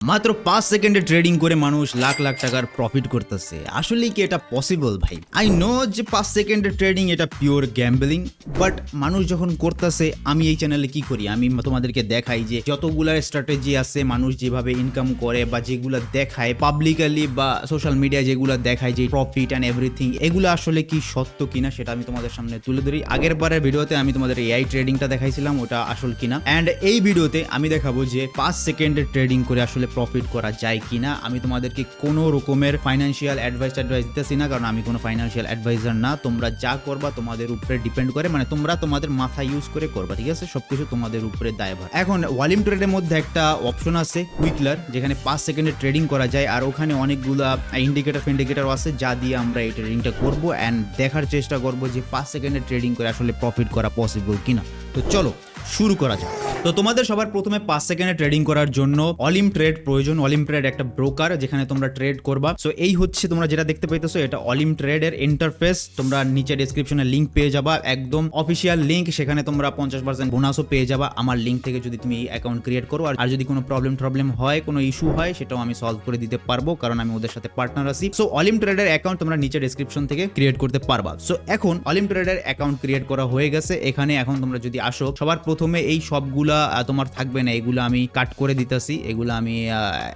মাত্র 5 সেকেন্ডে ট্রেডিং করে মানুষ লাখ লাখ টাকার প্রফিট করতেছে। আসলে কি এটা পসিবল ভাই? আই নো যে 5 সেকেন্ডের ট্রেডিং এটা পিওর গ্যাম্বলিং, বাট মানুষ যখন করতেছে, আমি এই চ্যানেলে কি করি, আমি তোমাদেরকে দেখাই যে যতগুলা স্ট্র্যাটেজি আছে, মানুষ যেভাবে ইনকাম করে বা যেগুলো দেখায় পাবলিকালি বা সোশ্যাল মিডিয়া যেগুলো দেখায় যে প্রফিট অ্যান্ড এভরিথিং, এগুলো আসলে কি সত্য কিনা সেটা আমি তোমাদের সামনে তুলে ধরি। আগের বারের ভিডিওতে আমি তোমাদের এআই ট্রেডিংটা দেখাইছিলাম, ওটা আসল কিনা, অ্যান্ড এই ভিডিওতে আমি দেখাবো যে 5 সেকেন্ডের ট্রেডিং করে আসলে প্রফিট করা যায় কিনা। আমি তোমাদেরকে কোনো রকমের ফাইন্যান্সিয়াল অ্যাডভাইস দিতেছি না, কারণ আমি কোনো ফাইন্যান্সিয়াল অ্যাডভাইজার না। তোমরা যা করবা তোমাদের উপরে ডিপেন্ড করে, মানে তোমরা তোমাদের মাথা ইউজ করে করবা, ঠিক আছে? সবকিছু তোমাদের উপরে দায়ভার। এখন ওয়ালিম ট্রেডের মধ্যে একটা অপশন আছে কুইকলার, যেখানে 5 সেকেন্ডে ট্রেডিং করা যায়, আর ওখানে অনেকগুলা ইন্ডিকেটর আছে যা দিয়ে আমরা এই ট্রেডিংটা করবো অ্যান্ড দেখার চেষ্টা করবো যে 5 সেকেন্ডে ট্রেডিং করে আসলে প্রফিট করা পসিবল কিনা। তো চলো শুরু করা যাক। তো তোমাদের সবার প্রথমে 5 সেকেন্ডে ট্রেডিং করার জন্য অলিম ট্রেড প্রয়োজন। অলিম ট্রেড একটা ব্রোকার যেখানে তোমরা ট্রেড করবা। সো এই হচ্ছে তোমরা যেটা দেখতে পাইতেছো, এটা অলিম ট্রেডের ইন্টারফেস। তোমরা নিচে ডেসক্রিপশনে লিংক পেয়ে যাবা, একদম অফিসিয়াল লিংক। সেখানে তোমরা 50% বোনাসও পেয়ে যাবা আমার লিংক থেকে, যদি তুমি অ্যাকাউন্ট ক্রিয়েট করো। আর যদি কোনো প্রবলেম হয়, কোনো ইস্যু হয়, সেটাও আমি সলভ করে দিতে পারবো, কারণ আমি ওদের সাথে পার্টনার আছি। সো অলিম ট্রেডের অ্যাকাউন্ট তোমরা নিচে ডেসক্রিপশন থেকে ক্রিয়েট করতে পারবা। সো এখন অলিম ট্রেডের অ্যাকাউন্ট ক্রিয়েট করা হয়ে গেছে। এখানে এখন তোমরা যদি আসো, সবার প্রথমে এই সবগুলা তোমার থাকবে না, এগুলো আমি কাট করে দিতেছি। এগুলো আমি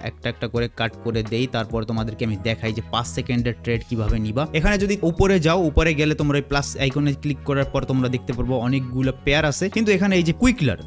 একটা একটা করে কাট করে দেই, তারপর তোমাদেরকে আমি দেখাই যে 5 সেকেন্ডের ট্রেড কিভাবে নিবা। এখানে যদি উপরে যাও, উপরে গেলে তোমরা এই প্লাস আইকনে ক্লিক করার পর তোমরা দেখতে পারবো অনেকগুলো পেয়ার আছে, কিন্তু এখানে এই যে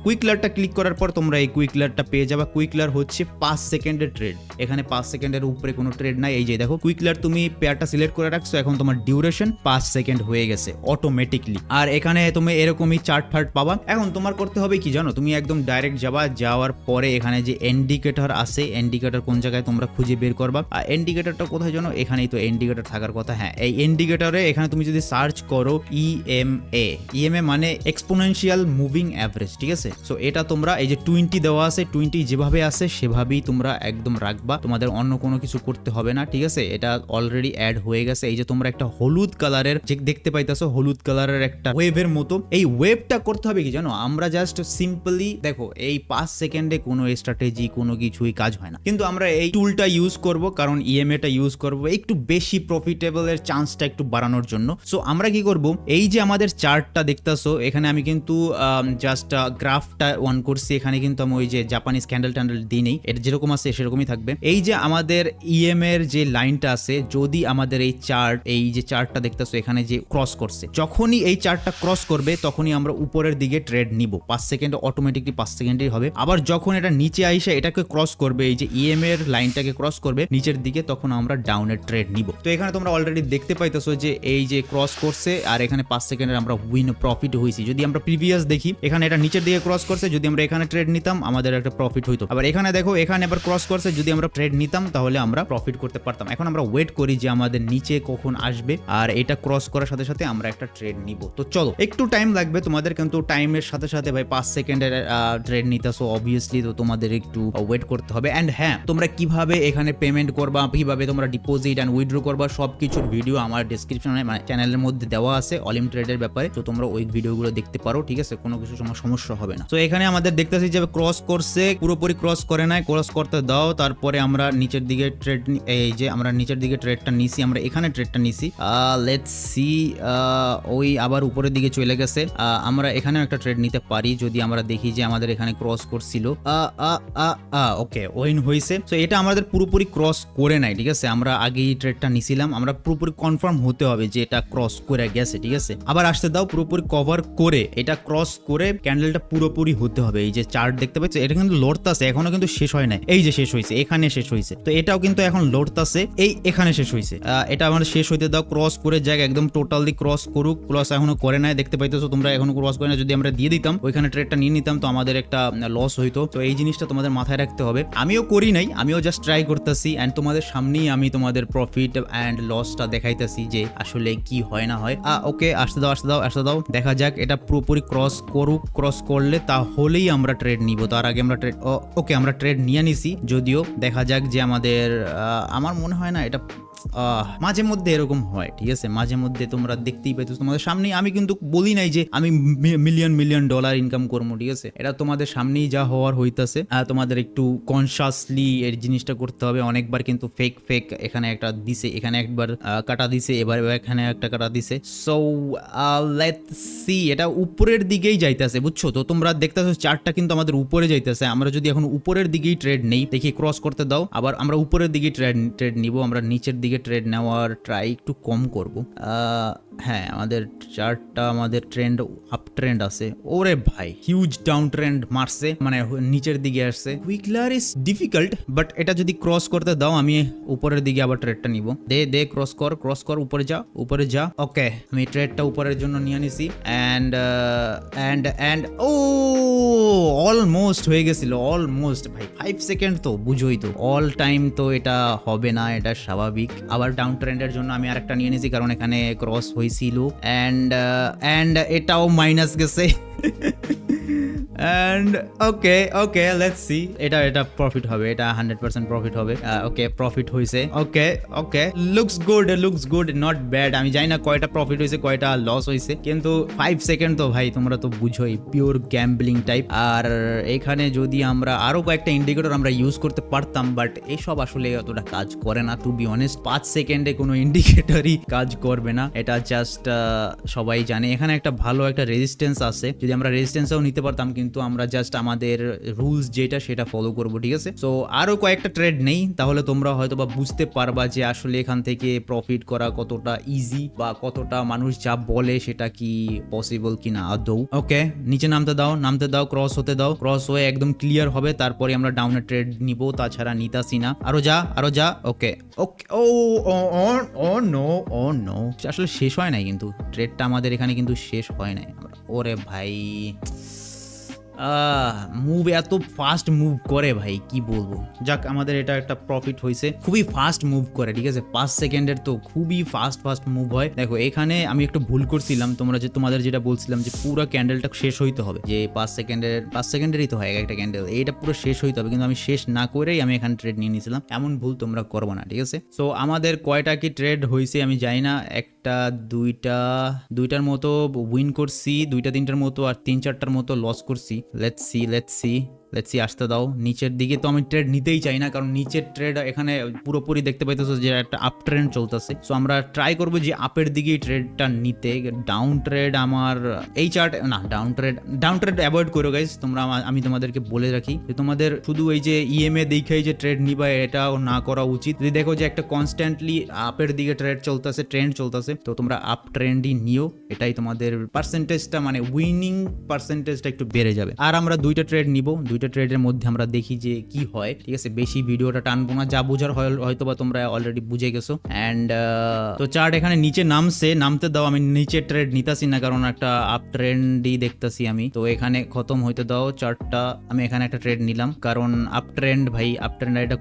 কুইকলারটা ক্লিক করার পর তোমরা এই কুইকলারটা পেয়ে যাবা। কুইকলার হচ্ছে 5 সেকেন্ডের ট্রেড। এখানে 5 সেকেন্ডের উপরে কোনো ট্রেড নাই। এই যে দেখো কুইকলার, তুমি পেয়ারটা সিলেক্ট করে রাখছো, এখন তোমার ডিউরেশন 5 সেকেন্ড হয়ে গেছে অটোমেটিকলি। আর এখানে তুমি এরকমই চার্ট পাবা। এখন তোমার করতে হবে কি জানো, তুমি একদম ডাইরেক্ট যাওয়ার পরে এখানে যে ইন্ডিকেটর আছে, ইন্ডিকেটর কোন জায়গায় তোমরা খুঁজে বের করবা। আর ইন্ডিকেটরটা কোথায় জানো, এখানেই তো ইন্ডিকেটর থাকার কথা। হ্যাঁ, এই ইন্ডিকেটরে এখানে তুমি যদি সার্চ করো ইএমএ মানে এক্সপোনেনশিয়াল মুভিং অ্যাভারেজ, ঠিক আছে? সো এটা তোমরা এই যে 20 দেওয়া আছে, 20 যেভাবে আছে সেভাবেই তোমরা একদম রাখবা, তোমাদের অন্য কোনো কিছু করতে হবে না, ঠিক আছে? এটা অলরেডি অ্যাড হয়ে গেছে। এই যে তোমরা একটা হলুদ কালারের যে দেখতে পাইতেছো, হলুদ কালারের একটা ওয়েভের মতো, এই ওয়েভটা করতে হবে কি জানো, আমরা জাস্ট সিম্পলি দেখো এই 5 সেকেন্ডে কোনো স্ট্র্যাটেজি কোনো কিছুই কাজ হয় না, কিন্তু আমরা এই টুলটা ইউজ করব, কারণ ইএমএটা ইউজ করব একটু বেশি প্রফিটেবলের চান্সটা একটু বাড়ানোর জন্য। সো আমরা কি করব, এই যে আমাদের চার্টটা দেখতেছো, এখানে আমি কিন্তু জাস্ট গ্রাফটা অন করছি। এখানে কিন্তু আমি ওই যে জাপানিজ ক্যান্ডেল দিই নেই, এটা যেরকম আছে সেরকমই থাকবে। এই যে আমাদের ইএম এর যে লাইনটা আছে, যদি আমাদের এই যে চার্টটা দেখতেছো এখানে যে ক্রস করছে, যখনই এই চার্টটা ক্রস করবে তখনই আমরা উপরের দিকে ট্রেড নিব। 5 সেকেন্ড অটোমেটিকলি 5 সেকেন্ডই হবে। আবার যখন এটা নিচে আইসা এটাকে ক্রস করবে, এই যে ইএম এর লাইনটাকে ক্রস করবে নিচের দিকে, তখন আমরা ডাউনের ট্রেড নিব। তো এখানে তোমরা অলরেডি দেখতে পাইতেছো যে এই যে ক্রস করছে, আর এখানে 5 সেকেন্ডের আমরা প্রফিট হইছি। যদি আমরা প্রিভিয়াস দেখি, এখানে এটা নিচের দিকে ক্রস করছে, যদি আমরা এখানে ট্রেড নিতাম আমাদের একটা প্রফিট হইতো। আবার এখানে দেখো, এখানে আবার ক্রস করছে, যদি আমরা ট্রেড নিতাম তাহলে আমরা প্রফিট করতে পারতাম। এখন আমরা ওয়েট করি যে আমাদের নিচে কখন আসবে, আর এটা ক্রস করার সাথে সাথে আমরা একটা ট্রেড নিব। তো চলো, একটু টাইম লাগবে তোমাদের, কিন্তু টাইমের সাথে সাথে ভাই 5 সেকেন্ডের ট্রেড নিতেছো, অবভিয়াসলি তো তোমাদের একটু ওয়েট করতে হবে। এন্ড হ্যাঁ, তোমরা কিভাবে এখানে পেমেন্ট করবা, কিভাবে তোমরা ডিপোজিট এন্ড উইথড্র করবা, সবকিছুর ভিডিও আমার ডেসক্রিপশনে মানে চ্যানেলের মধ্যে দেওয়া আছে অলিম ট্রেডের ব্যাপারে। তো তোমরা ওই ভিডিওগুলো দেখতে পারো, ঠিক আছে? কোনো কিছু সমস্যা হবে না। তো এখানে আমাদের দেখতেছি যে ক্রস করছে, পুরোপুরি ক্রস করে নাই, ক্রস করতে দাও। তারপরে আমরা নিচের দিকে ট্রেড, এই যে আমরা নিচের দিকে ট্রেডটা নিছি, আমরা এখানে ট্রেডটা নিছি। লেটস সি, ওই আবার উপরের দিকে চলে গেছে। আমরা এখানেও একটা ট্রেড নিতে পারি যদি আমরা দেখি যে আমাদের এখানে ক্রস করছিল। ওকে, ওইন হইছে। সো এটা আমাদের পুরোপুরি ক্রস করে নাই, ঠিক আছে? আমরা আগেই ট্রেডটা নিছিলাম, আমরা পুরোপুরি কনফার্ম হতে হবে যে এটা ক্রস করে গেছে, ঠিক আছে? আবার আসতে দাও, পুরোপুরি কভার করে এটা ক্রস করে ক্যান্ডেলটা পুরোপুরি হতে হবে। এই যে চার্ট দেখতে পাচ্ছ, এটা কিন্তু লড়তাছে, এখনো কিন্তু শেষ হয় নাই। এই যে শেষ হয়েছে, এখানে শেষ হয়েছে। তো এটাও কিন্তু এখন লড়তাছে, এই এখানে শেষ হয়েছে। এটা আমাদের শেষ হইতে দাও, ক্রস করে যাক, একদম টোটালি ক্রস করুক। ক্রস এখনো করে নাই, দেখতে পাইতেছো তোমরা, এখনো ক্রস করে না। যদি আমরা দিয়ে দিতাম, ওইখানে ট্রেডটা নিয়ে নিতাম, তো আমাদের একটা লস হইতো। তো এই জিনিসটা তোমাদের মাথায় রাখতে হবে। আমিও করি নাই, আমিও জাস্ট ট্রাই করতেছি, এন্ড তোমাদের সামনেই আমি তোমাদের প্রফিট এন্ড লসটা দেখাইতেছি যে আসলে কি হয় না হয়। ওকে, আসতে দাও, দেখা যাক এটা পুরোপুরি ক্রস করুক। ক্রস করলে তাহলেই আমরা ট্রেড নিব। তার আগে আমরা ওকে, আমরা ট্রেড নিয়ে নিছি, যদিও দেখা যাক যে আমাদের আমার মনে হয় না এটা মাঝে মধ্যে এরকম হয়, ঠিক আছে, মাঝে মধ্যে তোমরা দেখতেই পাইতো তোমাদের সামনেই। আমি কিন্তু বলি নাই যে আমি মিলিয়ন ডলার ইনকাম করবো, ঠিক আছে, এটা তোমাদের সামনেই যা হওয়ার হইতাছে। তোমাদের একটু কনসাসলি এর জিনিসটা করতে হবে। অনেকবার কিন্তু ফেক এখানে একটা দিছে, এখানে একবার কাটা দিছে, এবার এখানে একটা কাটা দিছে। সো লেটস সি, এটা উপরের দিকেই যাইতেছে, বুঝছো তো? তোমরা দেখতেছো চার্টটা কিন্তু আমাদের উপরে যাইতেছে। আমরা যদি এখন উপরের দিকেই ট্রেড নেই, দেখি ক্রস করতে দাও, আবার আমরা উপরের দিকে ট্রেড নিব। আমরা নিচের দিকে ট্রেড নেওয়ার ট্রাই একটু কম করব। হ্যাঁ, আমাদের চার্টটা, আমাদের ট্রেন্ড আপ ট্রেন্ড আছে। ওরে ভাই, হিউজ ডাউন ট্রেন্ড মারছে, মানে নিচের দিকে আসছে। কুইকলার ইজ ডিফিকাল্ট, বাট এটা যদি ক্রস করতে দাও, আমি উপরের দিকে আবার ট্রেডটা নিব। দে ক্রস কর, উপরে যা। ওকে, আমি ট্রেডটা উপরের জন্য নিয়ে নিছি। অ্যান্ড ও অলমোস্ট হয়ে গেছিল, অলমোস্ট ভাই। 5 সেকেন্ড তো বুঝোই তো, অল টাইম তো এটা হবে না, এটা স্বাভাবিক। আবার ডাউন ট্রেন্ডের জন্য আমি আরেকটা নিয়ে নিছি, কারণ এখানে ক্রস হয়েছিল। অ্যান্ড এটাও মাইনাস গেছে। and okay let's see, এটা প্রফিট হবে, এটা 100% প্রফিট হবে। ওকে, প্রফিট হইছে। ওকে লুকস গুড, নট ব্যাড। আমি জানি না কয়টা প্রফিট হইছে, কয়টা লস হইছে, কিন্তু 5 সেকেন্ড তো ভাই তোমরা তো বুঝোই, পিওর গ্যাম্বলিং টাইপ। আর এখানে যদি আমরা আরো কয়েকটা ইন্ডিকেটর আমরা ইউজ করতে পারতাম, বাট এসব আসলে অতটা কাজ করে না, টু বি অনেস্ট। 5 সেকেন্ডে কোনো ইন্ডিকেটরই কাজ করবে না, এটা জাস্ট সবাই জানে। এখানে একটা ভালো একটা রেজিস্ট্যান্স আছে, যদি আমরা রেজিস্ট্যান্সও নিতে পারতাম, কিন্তু আমরা জাস্ট আমাদের রুলস যেটা সেটা ফলো করব, ঠিক আছে। সো আরো কয়েকটা ট্রেড নেই, তাহলে তোমরা হয়তো বা বুঝতে পারবা যে আসলে এখান থেকে প্রফিট করা কতটা ইজি, বা কতটা মানুষ যা বলে সেটা কি পসিবল কিনা আদৌ। ওকে, নিচে নামতে দাও, ক্রস হতে দাও, ক্রস হয়ে একদম ক্লিয়ার হবে, তারপরে আমরা ডাউনে ট্রেড নিব, তাছাড়া নিতাছি না। আরো যা। ওকে ও নো, আসলে শেষ হয় নাই, কিন্তু ট্রেডটা আমাদের এখানে কিন্তু শেষ হয় নাই। ওরে ভাই, মুভ এত ফাস্ট মুভ করে ভাই, কি বলবো। যাক, আমাদের এটা একটা প্রফিট হয়েছে। খুবই ফাস্ট মুভ করে, ঠিক আছে, 5 সেকেন্ডের তো খুবই ফাস্ট মুভ হয়। দেখো, এখানে আমি একটু ভুল করছিলাম, তোমাদের যেটা বলছিলাম যে পুরো ক্যান্ডেলটা শেষ হইতে হবে, যে 5 সেকেন্ডেরই তো হয় একটা ক্যান্ডেল, এইটা পুরো শেষ হইতে হবে, কিন্তু আমি শেষ না করেই আমি এখানে ট্রেড নিয়ে নিয়েছিলাম। এমন ভুল তোমরা করবো না, ঠিক আছে। সো আমাদের কয়টা কি ট্রেড হয়েছে আমি জানি না, একটা দুইটার মতো উইন করছি, 2-3টার মতো, আর 3-4টার মতো লস করছি। লেটস সি আসতে দাও। নিচের দিকে তো আমি ট্রেড নিতেই চাই না, কারণ নিচের ট্রেড এখানে পুরোপুরি দেখতে পাইতেছো যে একটা আপ ট্রেন্ড চলতেছে। সো আমরা ট্রাই করবো যে আপের দিকেই ট্রেডটা নিতে। ডাউন ট্রেড আমার এই চার্ট না, ডাউন ট্রেড অ্যাভয়েড করো গাইস তোমরা। আমি তোমাদেরকে বলে রাখি যে তোমাদের শুধু এই যে ইএমএ দেখেই যে ট্রেড নিবা, এটাও না করা উচিত। যদি দেখো যে একটা কনস্ট্যান্টলি আপের দিকে ট্রেন্ড চলতেছে, তো তোমরা আপ ট্রেন্ডই নিও, এটাই তোমাদের পার্সেন্টেজটা, মানে উইনিং পার্সেন্টেজটা একটু বেড়ে যাবে। আর আমরা 2টা ট্রেড নিব, 2টা ট্রেডের মধ্যে আমরা দেখি যে কি হয়, ঠিক আছে। বেশি ভিডিওটা টানবো না, যা বোঝার হয়তো বা তোমরা অলরেডি বুঝে গেছো। অ্যান্ড তো চার্ট এখানে নিচে নামতে দাও। আমি নিচে ট্রেড নিতাছি না, কারণ একটা আপ ট্রেন্ডই দেখতাছি আমি। তো এখানে খতম হইতে দাও চার্টটা। আমি এখানে একটা ট্রেড নিলাম, কারণ আপ ট্রেন্ড এটা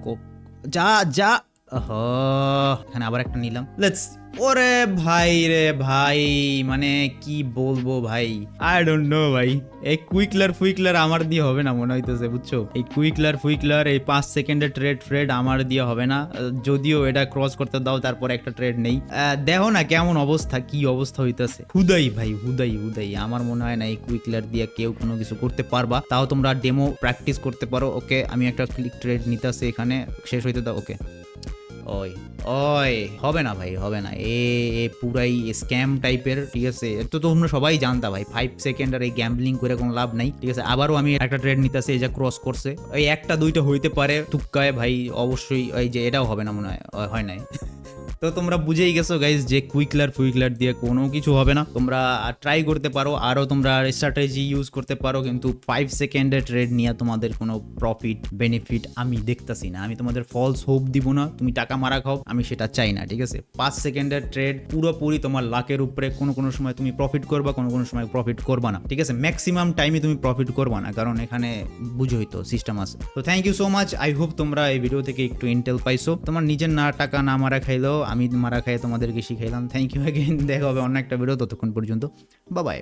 যা এখানে আবার একটা নিলাম। ওরে ভাই রে ভাই, মানে কি বলবো ভাই, আই ডোন্ট নো ভাই। এই কুইকলার আমার দিয়ে হবে না মনে হইতেছে, বুঝছো। এই কুইকলার এই 5 সেকেন্ডের ট্রেড আমার দিয়ে হবে না, যদিও এটা ক্রস করতে দাও, তারপর একটা ট্রেড নেই। দেখো না কেমন অবস্থা, কি অবস্থা হইতেছে। হুদাই আমার মনে হয় না এই কুইকলার দিয়ে কেউ কোনো কিছু করতে পারবা। তাও তোমরা ডেমো প্র্যাকটিস করতে পারো। ওকে, আমি একটা ক্লিক ট্রেড নিতেছি, এখানে শেষ হইতে দাও। ওকে, ওই হবে না ভাই, হবে না, এ পুরাই স্ক্যাম টাইপের, ঠিক আছে। তো তোমরা সবাই জানতা ভাই, 5 সেকেন্ড আর এই গ্যাম্বলিং করে কোনো লাভ নাই, ঠিক আছে। আবারও আমি একটা ট্রেড নিতেছি, এই যে ক্রস করছে, এই 1-2টা হইতে পারে তুক্কায় ভাই, অবশ্যই। এই যে এটাও হবে না মনে হয় নাই। তো তোমরা বুঝেই গেছো গাইজ যে কুইকলার দিয়ে কোনো কিছু হবে না। তোমরা ট্রাই করতে পারো, আরও তোমরা স্ট্র্যাটেজি ইউজ করতে পারো, কিন্তু 5 সেকেন্ডের ট্রেড নিয়ে তোমাদের কোনো প্রফিট বেনিফিট আমি দেখতেছি না। আমি তোমাদের ফলস হোপ দিব না, তুমি টাকা মারা খাও, আমি সেটা চাই না, ঠিক আছে। 5 সেকেন্ডের ট্রেড পুরোপুরি তোমার লাকের উপরে। কোনো সময় তুমি প্রফিট করবা, কোনো সময় প্রফিট করবা না, ঠিক আছে। ম্যাক্সিমাম টাইমে তুমি প্রফিট করবা না, কারণ এখানে বুঝোই তো সিস্টেম আছে। তো thank you so much, I hope তোমরা এই ভিডিও থেকে একটু ইন্টেল পাইছো। তোমার নিজের টাকা না মারা খাইলেও আমি মারা খাই তোমাদেরকে শিখাইলাম। থ্যাংক ইউ অ্যাগেন, দেখা হবে অন্য একটা ভিডিও, ততক্ষণ পর্যন্ত বাই বাই।